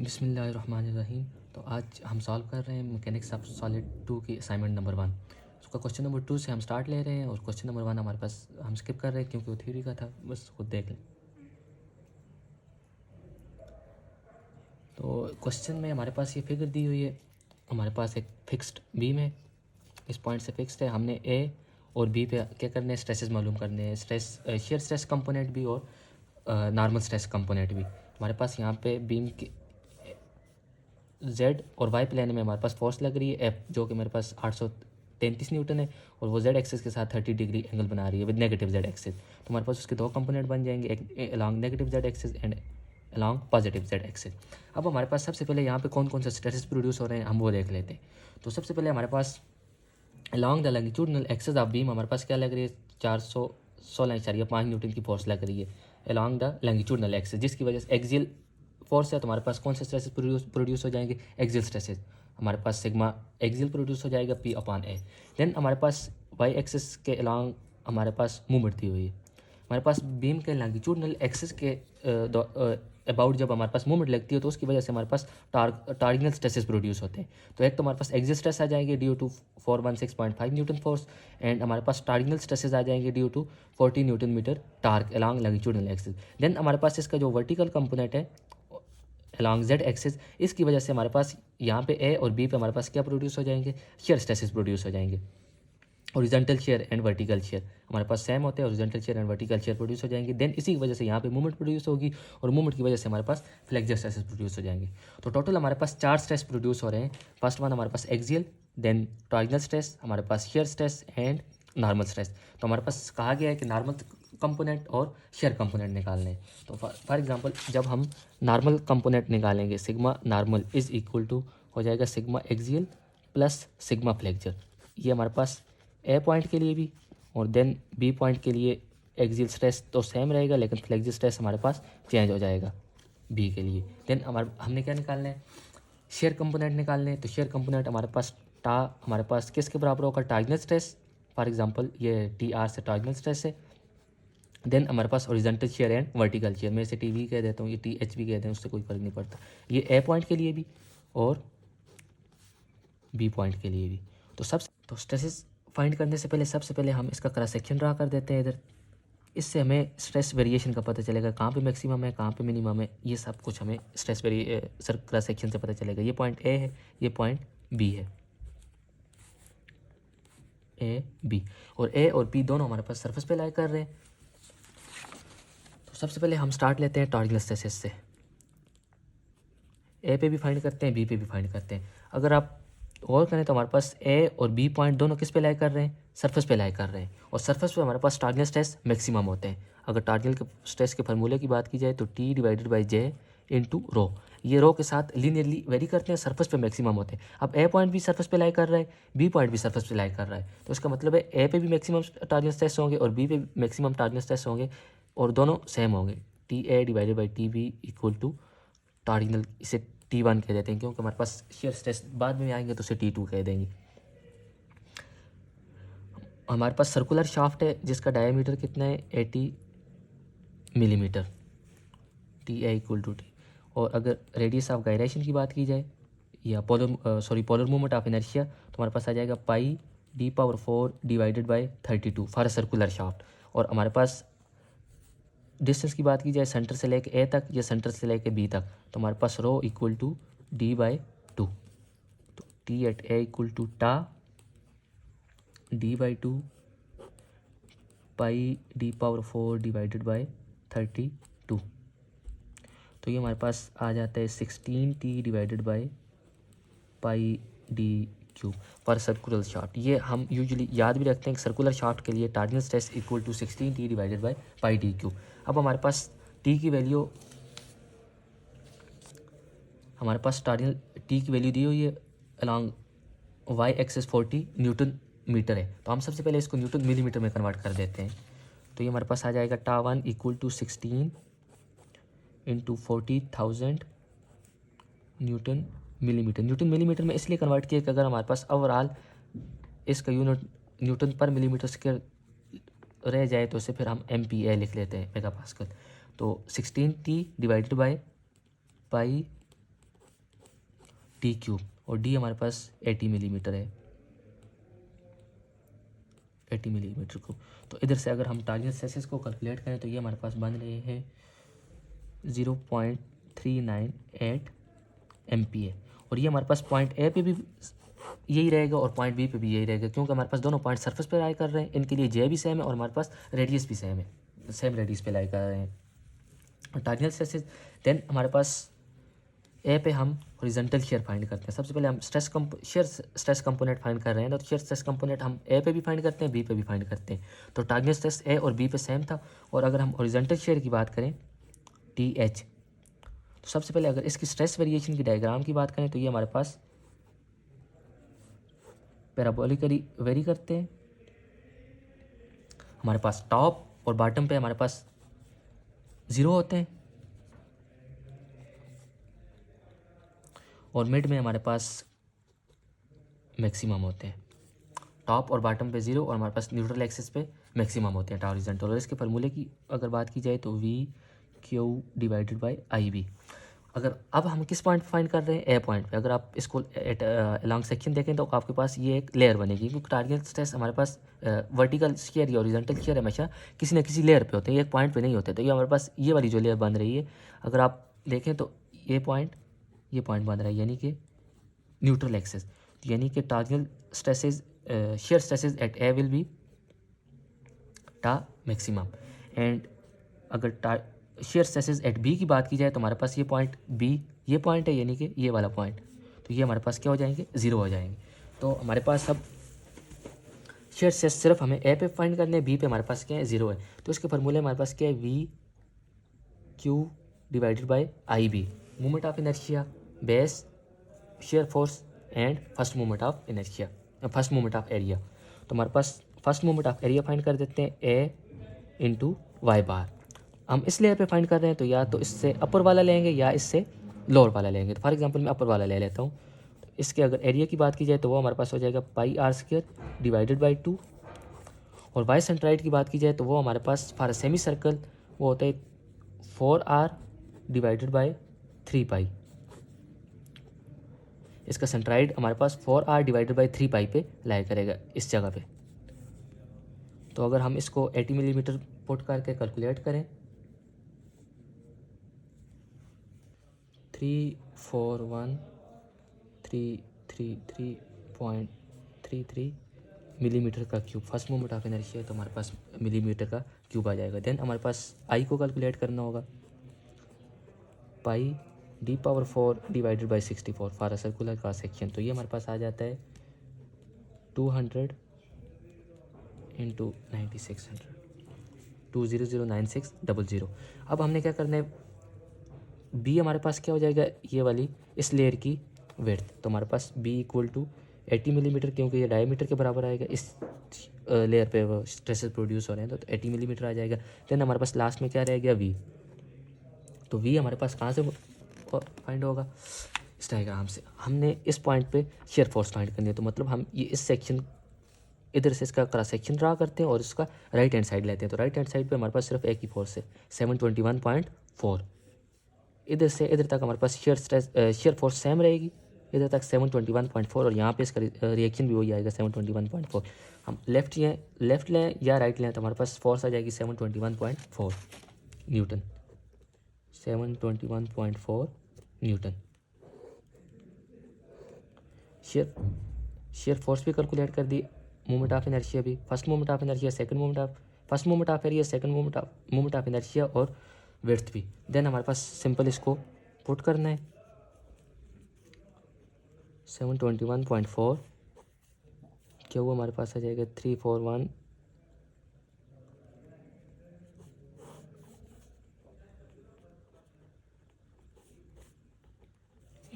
बिस्मिल्लाहिर्रहमानिर्रहीम। तो आज हम सॉल्व कर रहे हैं मैकेनिक्स ऑफ सॉलिड 2 की असाइनमेंट नंबर 1। उसका क्वेश्चन नंबर 2 से हम स्टार्ट ले रहे हैं और क्वेश्चन नंबर 1 हमारे पास हम स्किप कर रहे हैं क्योंकि वो थ्योरी का था, बस खुद देख लें। तो क्वेश्चन में हमारे पास ये फिगर दी हुई है, हमारे पास एक फिक्स्ड बीम है, इस पॉइंट से फिक्स्ड है। हमने ए और बी पे क्या करने हैं, स्ट्रेसेस मालूम करने हैं, शेयर स्ट्रेस कंपोनेंट भी और नॉर्मल स्ट्रेस कंपोनेंट भी। हमारे पास यहाँ पे बीम की जेड और वाई प्लेन में हमारे पास फोर्स लग रही है एफ, जो कि मेरे पास 833 न्यूटन है और वो जेड एक्सिस के साथ 30 डिग्री एंगल बना रही है विद नेगेटिव जेड एक्सिस। तो हमारे पास उसके दो कंपोनेंट बन जाएंगे, एक along negative Z axis and along positive Z axis. अब हमारे पास सबसे पहले यहाँ पे कौन कौन से स्ट्रेसेस प्रोड्यूस हो रहे हैं हम वो देख लेते हैं। तो सबसे पहले हमारे पास along the longitudinal axis of beam हमारे पास क्या लग रही है, 416.5 न्यूटन की फोर्स लग रही है अलॉन्ग द लैंगिट्यूडनल एक्सिस, जिसकी वजह से एक्सियल फोर्स है। तो हमारे पास कौन से स्ट्रेसेस प्रोड्यूस हो जाएंगे, एक्सियल स्ट्रेसेस। हमारे पास सिग्मा एक्सियल प्रोड्यूस हो जाएगा P अपॉन ए। देन हमारे पास वाई एक्सिस के अलॉन्ग हमारे पास मूवमेंट दी हुई है। हमारे पास बीम के लैंगिट्यूडनल एक्सिस के अबाउट जब हमारे पास मूवमेंट लगती है तो उसकी वजह से हमारे पास टॉर्डिनल स्ट्रेसेस प्रोड्यूस होते हैं। तो एक तो हमारे पास एक्सियल स्ट्रेस आ जाएंगे due to 416.5 newton force and हमारे पास टॉर्डिनल स्ट्रेसेस आ जाएंगे due to 40 newton metre torque along longitudinal axis. Then हमारे पास इसका जो वर्टिकल कंपोनेंट है अलॉन्ग जेड एक्सिस, इसकी वजह से हमारे पास यहाँ पे ए और बी पे हमारे पास क्या प्रोड्यूस हो जाएंगे, शेयर स्ट्रेसेस प्रोड्यूस हो जाएंगे। Horizontal shear and vertical share हमारे पास सेम होते हैं, horizontal shear and vertical share produce हो जाएंगे। देन इसी की वजह से यहाँ पे मूवमेंट प्रोड्यूस होगी और मूवमेंट की वजह से हमारे पास फ्लेक्सर स्ट्रेसेस प्रोड्यूस हो जाएंगे। तो टोटल हमारे पास 4 स्ट्रेस प्रोड्यूस हो रहे हैं। फर्स्ट वन हमारे पास एक्सियल, देन टॉर्जनल स्ट्रेस, हमारे पास shear stress and normal stress. तो हमारे पास कहा गया है कि नॉर्मल कंपोनेंट और शेयर कंपोनेंट निकालने हैं। तो फॉर एग्जांपल जब हम नॉर्मल कंपोनेंट निकालेंगे, sigma normal is equal to हो जाएगा sigma axial plus sigma flexure. ये हमारे पास ए पॉइंट के लिए भी और देन बी पॉइंट के लिए एक्सियल स्ट्रेस तो सेम रहेगा, लेकिन फ्लेक्सियल स्ट्रेस हमारे पास चेंज हो जाएगा बी के लिए। देन हमने क्या निकालना है, शेयर कंपोनेंट निकालने हैं। तो शेयर कंपोनेंट हमारे पास हमारे पास किसके बराबर होगा, टॉर्जनल स्ट्रेस। फॉर एग्जांपल ये टी आर से टॉर्जनल स्ट्रेस है। देन हमारे पास horizontal shear and vertical shear, मैं इसे टी वी कह देता हूँ, ये टी एच भी कह दें, उससे कोई फर्क नहीं पड़ता। ये ए पॉइंट के लिए भी और बी पॉइंट के लिए भी। तो स्ट्रेसेस फाइंड करने से पहले सबसे पहले हम इसका क्रॉस सेक्शन ड्रा कर देते हैं इधर। इससे हमें स्ट्रेस वेरिएशन का पता चलेगा, कहाँ पे मैक्सिमम है कहाँ पे मिनिमम है, ये सब कुछ हमें क्रॉस सेक्शन से पता चलेगा। ये पॉइंट ए है, ये पॉइंट बी है, ए बी, और ए और बी दोनों हमारे पास सरफेस पे लाई कर रहे हैं। तो सबसे पहले हम स्टार्ट लेते हैं टॉर्जनल स्ट्रेसेस से। ए पे भी फाइंड करते हैं, बी पे भी फाइंड करते हैं। अगर आप गौर करें तो हमारे पास ए और बी पॉइंट दोनों किस पे लाई कर रहे हैं, सरफेस पे लाई कर रहे हैं, और सरफेस पे हमारे पास टॉर्जनल स्ट्रेस मैक्सिमम होते हैं। अगर टॉर्जनल के स्ट्रेस के फार्मूले की बात की जाए तो T divided by J into rho, ये रो के साथ लीनियरली वेरी करते हैं, सरफेस पे मैक्सिमम होते हैं। अब ए पॉइंट भी सरफेस पे लाई कर रहा है, बी पॉइंट भी सरफेस पे लाई कर रहा है, तो इसका मतलब है ए पे भी मैक्सिमम टॉर्जनल स्ट्रेस होंगे और बी पे मैक्सिमम टॉर्जनल स्ट्रेस होंगे और दोनों सेम होंगे। T A divided by T B equal to torsional, इसे T1 कह देते हैं क्योंकि हमारे पास शेयर स्ट्रेस बाद में आएंगे तो उसे T2 कह देंगे। हमारे पास सर्कुलर शाफ्ट है जिसका डायमीटर कितना है, 80 millimetre, T A equal to T. और अगर रेडियस ऑफ गायरेशन की बात की जाए या पोलर मूवमेंट ऑफ इनर्शिया, तो हमारे पास आ जाएगा पाई D⁴ divided by 32 for circular shaft. और हमारे पास डिस्टेंस की बात की जाए सेंटर से लेके ए तक या सेंटर से लेके बी तक, तो हमारे पास रो इक्वल टू D/2। तो T at A equal to tau D/2 pi D⁴ divided by 32। तो ये हमारे पास आ जाता है 16T divided by pi D³ पर सर्कुलर शाफ्ट। ये हम यूजुअली याद भी रखते हैं कि सर्कुलर शाफ्ट के लिए torsional stress equal to 16T divided by pi D³। अब हमारे पास टी की वैल्यू, हमारे पास टॉर्जनल टी की वैल्यू दी हुई है along Y axis 40 newton metre है। तो हम सबसे पहले इसको न्यूटन मिलीमीटर में कन्वर्ट कर देते हैं। तो ये हमारे पास आ जाएगा टा1 equal to 16 into 40,000 newton millimetre. Newton millimetre में इसलिए कन्वर्ट किया कि अगर हमारे पास ओवरऑल इसका यूनिट न्यूटन पर मिलीमीटर स्क्वायर रह जाए तो उसे फिर हम MPa लिख लेते हैं, मेगा पास्कल। तो 16T divided by pi T cube, और डी हमारे पास 80 मिलीमीटर है, 80 मिलीमीटर को। तो इधर से अगर हम टारगेट स्ट्रेसेस को कैलकुलेट करें तो ये हमारे पास बन रहे हैं 0.398 MPa, और ये हमारे पास पॉइंट ए पे भी यही रहेगा और पॉइंट बी पे भी यही रहेगा, क्योंकि हमारे पास दोनों पॉइंट सरफेस पे लाई कर रहे हैं, इनके लिए जे भी सेम है और हमारे पास रेडियस भी सेम है, सेम रेडियस पे लाई कर रहे हैं। और टारगेट स्ट्रेसेस, देन हमारे पास ए पे हम हॉरिजॉन्टल शेयर फाइंड करते हैं। सबसे पहले हम शेयर स्ट्रेस कंपोनेंट फाइंड कर रहे हैं, तो शेयर स्ट्रेस कंपोनेंट हम ए पे भी फाइंड करते हैं, बी पे भी फाइंड करते हैं। तो टारगेट स्ट्रेस ए और बी पे सेम था। और अगर हम हॉरिजॉन्टल शेयर की बात करें TH, तो सबसे पहले अगर इसकी स्ट्रेस वेरिएशन की डायग्राम की बात करें तो ये हमारे पास पैराबोलिकली वेरी करते हैं। हमारे पास टॉप और बॉटम पे हमारे पास 0 होते हैं, और मिड में हमारे पास मैक्सिमम होते हैं। टॉप और बॉटम पे 0 और हमारे पास न्यूट्रल एक्सिस पे मैक्सिमम होते हैं हॉरिजॉन्टल। और इसके फार्मूले की अगर बात की जाए तो VQ डिवाइडेड बाई IB। अगर अब हम किस पॉइंट पे फाइंड कर रहे हैं, ए पॉइंट पे। अगर आप इसको लॉन्ग सेक्शन देखें तो आपके पास ये एक लेयर बनेगी, क्योंकि टारगेट स्ट्रेस हमारे पास वर्टिकल शेयर या हॉरिजॉन्टल शेयर हमेशा किसी न किसी लेयर पे होते हैं, एक पॉइंट पे नहीं होते। तो ये हमारे पास ये वाली जो लेयर बन रही है, अगर आप देखें तो ये पॉइंट बन रहा है, यानी कि न्यूट्रल एक्सिस, यानी कि target stresses shear stresses at A will be tau maximum. And अगर शेयर स्ट्रेसेस एट बी की बात की जाए तो हमारे पास ये पॉइंट बी, ये पॉइंट है, यानी कि ये वाला पॉइंट, तो ये हमारे पास क्या हो जाएंगे, 0 हो जाएंगे। तो हमारे पास अब शेयर स्ट्रेस सिर्फ हमें ए पे फाइंड करने हैं, बी पे हमारे पास क्या है, 0 है। तो इसके फार्मूले हमारे पास क्या है, VQ divided by IB, movement of inertia, base, shear force and first movement of inertia, first movement of area. तो हमारे पास first movement of area find कर देते हैं A इंटू वाई बार। हम इस लेयर पे फाइंड कर रहे हैं तो या तो इससे अपर वाला लेंगे या इससे लोअर वाला लेंगे। तो फॉर एग्जांपल मैं अपर वाला ले लेता हूँ। तो इसके अगर एरिया की बात की जाए तो वो हमारे पास हो जाएगा πr² डिवाइडेड बाई 2। और वाई सेंट्राइड की बात की जाए तो वो हमारे पास फॉर सेमी सर्कल वो होता है 4r डिवाइडेड बाई 3π। इसका सेंट्राइड हमारे पास 4r डिवाइडेड बाई 3π पे लाई करेगा इस जगह पे। तो अगर हम इसको 80 मिलीमीटर पुट करके कैलकुलेट करें, 341,333.33 मिलीमीटर का cube first moment of inertia, तो हमारे पास मिलीमीटर का क्यूब आ जाएगा। देन हमारे पास आई को कैलकुलेट करना होगा, πd⁴ divided by 64 for a circular cross section. तो ये हमारे पास आ जाता है 200 इंटू 9600, 2009600। अब हमने क्या करना है, बी हमारे पास क्या हो जाएगा, ये वाली इस लेयर की विड्थ। तो हमारे पास बी इक्वल टू 80 मिलीमीटर, क्योंकि ये डायमीटर के बराबर आएगा, इस लेयर पे वो स्ट्रेसेस प्रोड्यूस हो रहे हैं, तो 80 मिलीमीटर आ जाएगा। देन हमारे पास लास्ट में क्या रह गया, वी। तो वी हमारे पास कहाँ से फाइंड होगा, इस डायग्राम से। हमने इस पॉइंट पे शेयर फोर्स फाइंड करनी है, तो मतलब हम ये इस सेक्शन इधर से इसका क्रॉस सेक्शन ड्रा करते हैं और इसका राइट हैंड साइड लेते हैं। तो राइट हैंड साइड पे हमारे पास सिर्फ एक ही फोर्स है, 721.4। इधर से इधर तक हमारे पास शेयर फोर्स सेम रहेगी, इधर तक 721.4, और यहाँ पे इसका रिएक्शन भी वही आएगा 721.4। हम लेफ्ट लें या राइट लें तो हमारे पास फोर्स आ जाएगी 721.4 न्यूटन, 721.4 न्यूटन। शेयर फोर्स भी कैलकुलेट कर दी, मूवमेंट ऑफ इनर्शिया भी, first movement of inertia, second movement of first movement of area, second movement of inertia और विड्थ भी। देन हमारे पास सिंपल इसको पुट करना है, 721.4 क्या हुआ हमारे पास आ जाएगा 341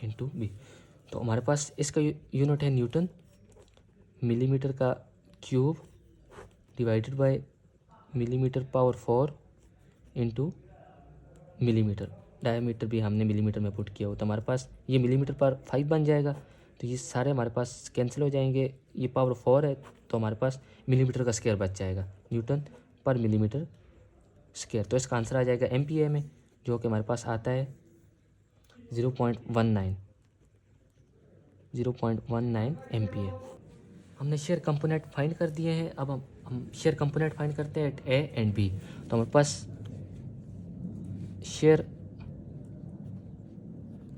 इंटू बी। तो हमारे पास इसका यूनिट है न्यूटन, मिलीमीटर का cube divided by millimetre power 4 into millimetre. Diameter भी हमने मिलीमीटर में पुट किया हो, तो हमारे पास ये मिलीमीटर पर 5 बन जाएगा। तो ये सारे हमारे पास कैंसिल हो जाएंगे, ये पावर 4 है तो हमारे पास मिलीमीटर का स्क्वायर बच जाएगा, न्यूटन पर मिलीमीटर स्क्वायर। तो इसका आंसर आ जाएगा MPa में, जो कि हमारे पास आता है 0.19। 0.19 एम्पियर। हमने शेयर कंपोनेंट फाइंड कर दिए हैं। अब हम शेयर कंपोनेंट फाइंड करते हैं एट ए एंड बी। तो हमारे पास शेयर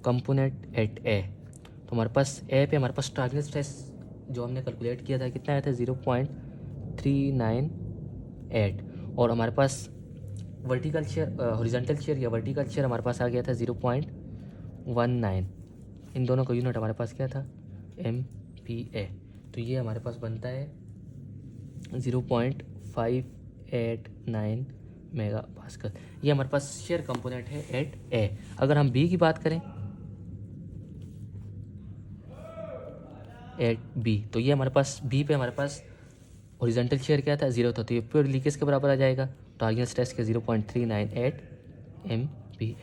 कंपोनेंट एट ए, तो हमारे पास ए पे हमारे पास टारगेट स्ट्रेस जो हमने कैलकुलेट किया था कितना आया था 0.398, और हमारे पास वर्टिकल शेयर हॉरिजॉन्टल शेयर या वर्टिकल शेयर हमारे पास आ गया था 0.19। इन दोनों का यूनिट हमारे पास क्या था MPa। तो ये हमारे पास बनता है 0.589 मेगा पास्कल। ये हमारे पास शेयर कंपोनेंट है एट ए। अगर हम बी की बात करें एट बी, तो ये हमारे पास बी पे हमारे पास हॉरिजॉन्टल शेयर क्या था 0 था, तो ये प्योरली किसके बराबर आ जाएगा टारगेट स्ट्रेस के 0.398 MPa।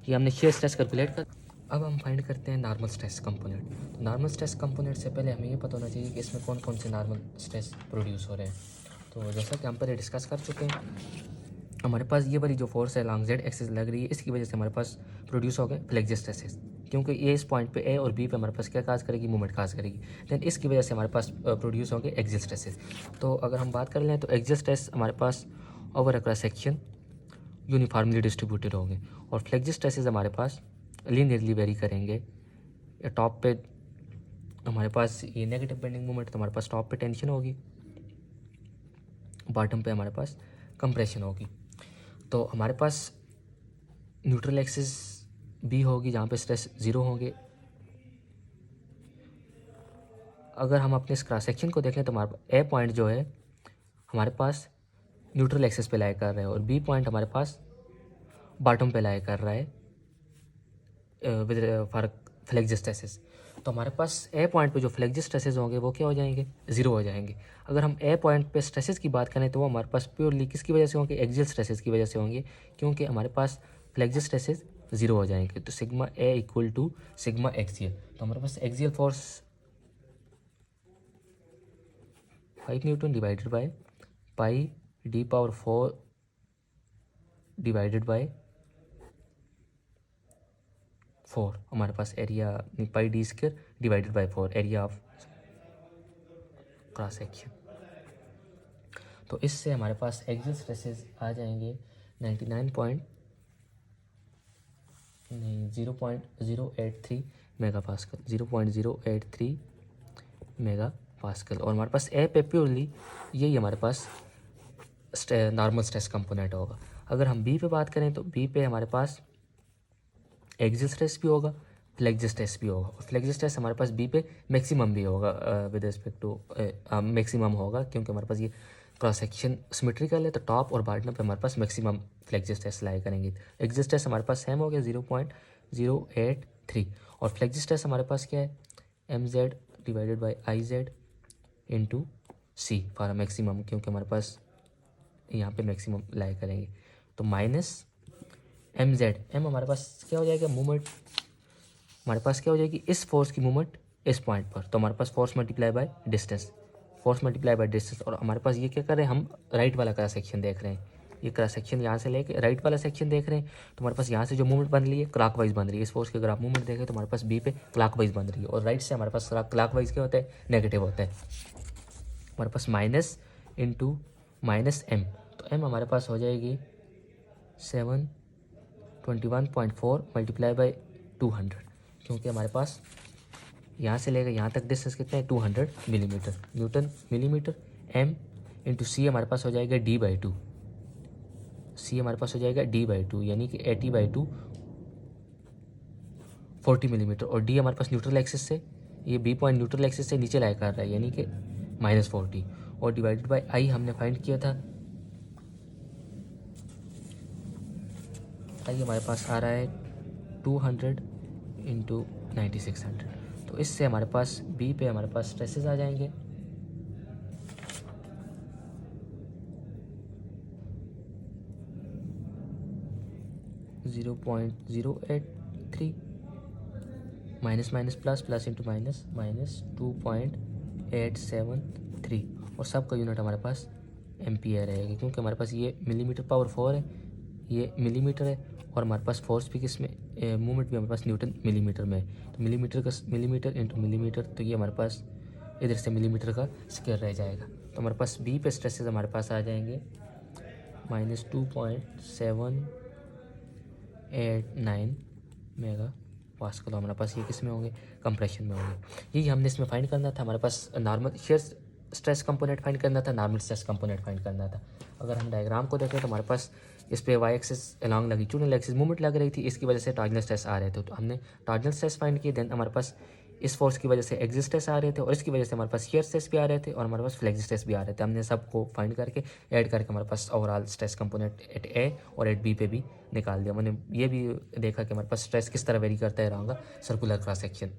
ये हमने शेयर स्ट्रेस कैलकुलेट कर। अब हम फाइंड करते हैं नॉर्मल स्ट्रेस कंपोनेंट। तो नॉर्मल स्ट्रेस कंपोनेंट से पहले हमें ये पता होना चाहिए कि इसमें कौन कौन से नॉर्मल स्ट्रेस प्रोड्यूस हो रहे हैं। तो जैसा कि हम पहले डिस्कस कर चुके हैं, हमारे पास ये वाली जो फोर्स है लॉन्ग जेड एक्सिस लग रही है, इसकी वजह से हमारे पास प्रोड्यूस हो गए फ्लेक्सिस स्ट्रेसेस, क्योंकि ये इस पॉइंट पे ए और बी पे हमारे पास क्या काज करेगी मूवमेंट काज करेगी। देन इसकी वजह से हमारे पास प्रोड्यूस होंगे एक्सियल स्ट्रेसेस। तो अगर हम बात कर लें तो एक्सियल स्ट्रेस हमारे पास over a cross section uniformly distributed होंगे, और फ्लेक्सिस स्ट्रेसेस हमारे पास लीनियरली वेरी करेंगे। टॉप पे हमारे पास ये नेगेटिव बेंडिंग मोमेंट, तो हमारे पास टॉप पे टेंशन होगी, बॉटम पे हमारे पास कंप्रेशन होगी। तो हमारे पास न्यूट्रल एक्सिस बी होगी जहाँ पे स्ट्रेस 0 होंगे। अगर हम अपने इस क्रॉस सेक्शन को देखें तो हमारे ए पॉइंट जो है हमारे पास न्यूट्रल एक्सिस पे लाई कर रहा है, और बी पॉइंट हमारे पास बॉटम पे लाई कर रहा है विद फॉर फ्लेक्सिस स्ट्रेसेस। तो हमारे पास ए पॉइंट पे जो फ्लेक्सिस स्ट्रेसेस होंगे वो क्या हो जाएंगे 0 हो जाएंगे। अगर हम ए पॉइंट पे स्ट्रेसेस की बात करें तो वो हमारे पास प्योरली किसकी वजह से होंगे एक्सियल स्ट्रेसेस की वजह से होंगे, क्योंकि हमारे पास फ्लेक्सिस स्ट्रेसेस 0 हो जाएंगे। तो sigma A equal to sigma axial, तो हमारे पास axial force 5 newton divided by pi D power 4 divided by 4, हमारे पास area pi D square divided by 4 area of cross section. तो इससे हमारे पास एक्सियल स्ट्रेसेस आ जाएंगे 0.083 मेगा पास्कल, 0.083 मेगा पास्कल। और हमारे पास ए पे प्योरली यही हमारे पास नॉर्मल स्ट्रेस कंपोनेंट होगा। अगर हम बी पे बात करें तो बी पे हमारे पास एक्सियल स्ट्रेस भी होगा, फ्लेक्सिस स्ट्रेस भी होगा, और फ्लेक्सिस स्ट्रेस हमारे पास बी पे मैक्सिमम भी होगा विद रिस्पेक्ट टू मैक्सिमम होगा, क्योंकि हमारे पास ये क्रॉस सेक्शन सिमेट्रिकल है। तो टॉप और बॉटम पे हमारे पास मैक्सिमम फ्लेक्सिस स्ट्रेस लाई करेंगे। एक्सियल स्ट्रेस हमारे पास सेम हो गया 0.083, और फ्लेक्सिस स्ट्रेस हमारे पास क्या है mz divided by iz into C for maximum, क्योंकि हमारे पास यहाँ पे मैक्सिमम लाई करेंगे। तो माइनस mz, m हमारे पास क्या हो जाएगा मूवमेंट, हमारे पास क्या हो जाएगी इस फोर्स की मूवमेंट इस पॉइंट पर, तो हमारे पास force multiply by distance, force multiply by distance. और हमारे पास ये क्या कर रहे हैं हम राइट वाला क्रॉस सेक्शन देख रहे हैं, ये क्रॉस सेक्शन यहाँ से लेके राइट वाला सेक्शन देख रहे हैं। तो हमारे पास यहाँ से जो मूवमेंट बन रही है क्लॉकवाइज बन रही है। इस फोर्स की अगर आप मूवमेंट देखें तो हमारे पास बी पे क्लॉकवाइज बन रही है, और राइट से हमारे पास क्लॉकवाइज क्या होता है नेगेटिव होता है। हमारे पास माइनस इंटू माइनस एम, तो एम हमारे पास हो जाएगी 721.4 मल्टीप्लाई बाई 200, क्योंकि हमारे पास यहाँ से लेकर यहाँ तक डिस्टेंस कितना है 200 millimetre, newton millimetre. M into C हमारे पास हो जाएगा d/2, सी हमारे पास हो जाएगा d/2 यानी कि 80/2 40 मिलीमीटर, और डी हमारे पास न्यूट्रल एक्सिस से ये बी पॉइंट न्यूट्रल एक्सिस से नीचे लाई कर रहा है यानी कि -40, और डिवाइडेड बाई आई हमने फाइंड किया था, आई हमारे पास आ रहा है 200 इंटू 9600। तो इससे हमारे पास बी पे हमारे पास स्ट्रेसेस आ जाएंगे 0.083 minus minus plus plus into minus minus 2.873, और सब का यूनिट हमारे पास एम्पियर रहेगा, क्योंकि हमारे पास ये मिलीमीटर पावर 4 है, ये मिलीमीटर है, और हमारे पास फोर्स भी किस में, मूवमेंट भी हमारे पास न्यूटन मिलीमीटर में है। तो मिलीमीटर इंटू मिलीमीटर, तो ये हमारे पास इधर से मिलीमीटर का स्क्वायर रह जाएगा। तो हमारे पास बी पे स्ट्रेसेस हमारे पास आ जाएंगे -2.789 मेगा पास्कल। हमारे पास ये किस में होंगे, कंप्रेशन में होंगे। यही हमने इसमें फाइंड करना था। हमारे पास normal shear stress component find करना था, नॉर्मल स्ट्रेस कंपोनेंट फाइंड करना था। अगर हम डायग्राम को देखें तो हमारे पास इस पे Y axis along longitudinal axis movement लग रही थी, इसकी वजह से टॉर्जनल स्ट्रेस आ रहे थे। तो हमने टॉर्जनल स्ट्रेस फाइंड किए, देन हमारे पास इस फोर्स की वजह से एक्सिस स्ट्रेस आ रहे थे, और इसकी वजह से हमारे पास शियर स्ट्रेस भी आ रहे थे, और हमारे पास फ्लेक्स स्ट्रेस भी आ रहे थे। हमने सबको फाइंड करके ऐड करके हमारे पास ओवरऑल स्ट्रेस कंपोनेंट एट ए और एट बी पे भी निकाल दिया। मैंने ये भी देखा कि हमारे पास स्ट्रेस किस तरह वेरी करता है रहा सर्कुलर क्रॉस सेक्शन।